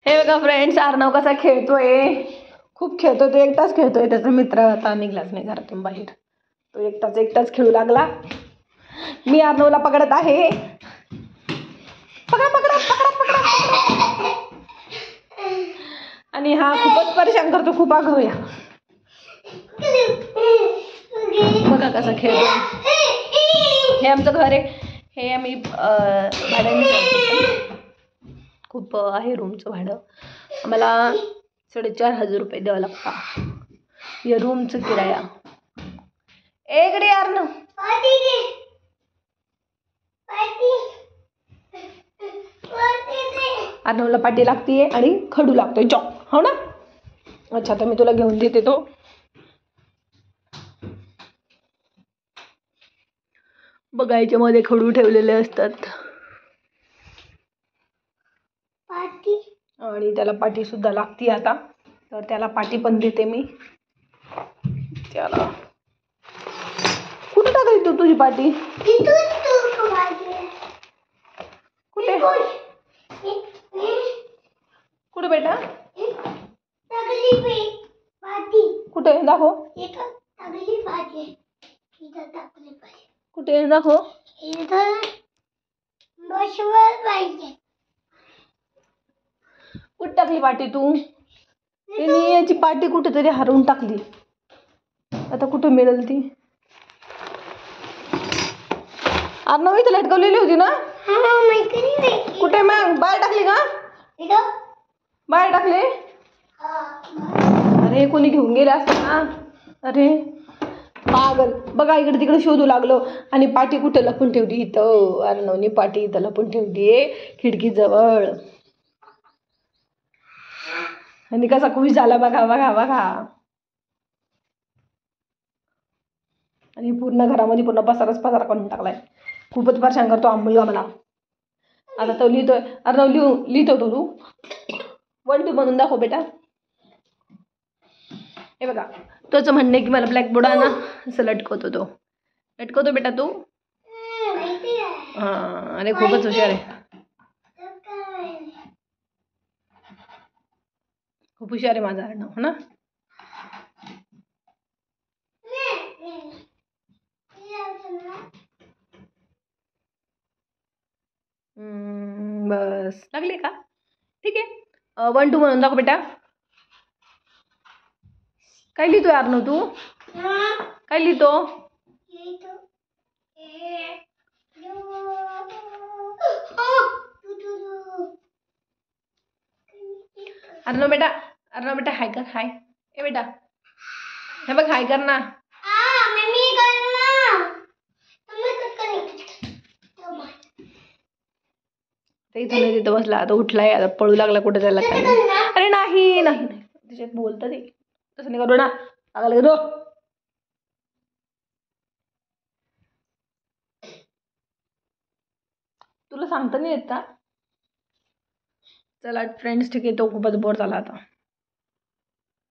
हे बघा फ्रेंड्स, अर्णव कसा खेळतोय. खूप खेळतोय तो, एकटाच खेळतोय. त्याचा मित्र आता निघलाच नाही घरातून बाहेर. तो एकटाच खेळू लागला. मी अर्णवला पकडत आहे. पकडा पकडा पकडा पकडा पकडा. आणि हा खूपच परेशान करतो, खूप आगाऊया. बघा कसा खेळतो. हे आमचं घर आहे. हे आम्ही भाड्याने खूप आहे रूमचं भाडं. आम्हाला 4,500 रुपये द्यावं लागतं या रूमचं किराया. इकडे यार ना, अर्णवला पाटी लागतीये आणि खडू लागतोय चॉक. हो ना. अच्छा, तर मी तुला घेऊन देते तो. बघा याच्यामध्ये खडू ठेवलेले असतात आणि त्याला पाटी सुद्धा लागती आता. तर त्याला पाटी पण देते मी त्याला. कुठे टाकली तू तुझी पाटी? कुठे कुठे बेटा? कुठे दाखव. कुठे दाखव. कुठे टाकली पाटी तू? तिने याची पाटी कुठेतरी हरवून टाकली. आता कुठे मिळेल ती? अर्णव इथे लटकवलेली होती ना. कुठे मग? बाहेर टाकली का? बाहेर टाकले. अरे कोणी घेऊन गेले असतं ना. अरे पागल. बघा इकडे तिकडे शोधू लागलो आणि पाटी कुठे लपून ठेवली? इथं अर्णवने पाटी इथं लपून ठेवली खिडकीजवळ. आणि कसा खुश झाला बघा बघा बघा. आणि पूर्ण घरामध्ये पूर्ण पसाराच पसारा करून टाकलाय. खूपच परेशान करतो हा मुलगा मला. आता तो लिहितोय. अर्णव लिहितो तो. तू 1 2 म्हणून दाखव बेटा. हे बघा, तोच म्हणणे की मला ब्लॅकबोर्ड आणा. असं लटकवतो बेटा तू. हां, अरे खूपच हुशार आहे. खूप हुशार आहे माझा अर्णव, हो ना. बस लागली का? ठीक आहे. 1 2 म्हणून दाखव बेटा. काय लिहितोय अर्णव तू? काय लिहितो? अर्णव बेटा हाय कर. हाय ए बेटा, हे बघ हाय कर ना. तिथं बसला. आता उठलाय. आता पळू लागला कुठे त्याला. अरे नाही नाही नाही, त्याच्यात बोलतं ते. तसं नाही करू ना. लागला तो. तुला सांगता नाही येत का? चला फ्रेंड्स, ठीक आहे. तो खूपच बोर झाला आता.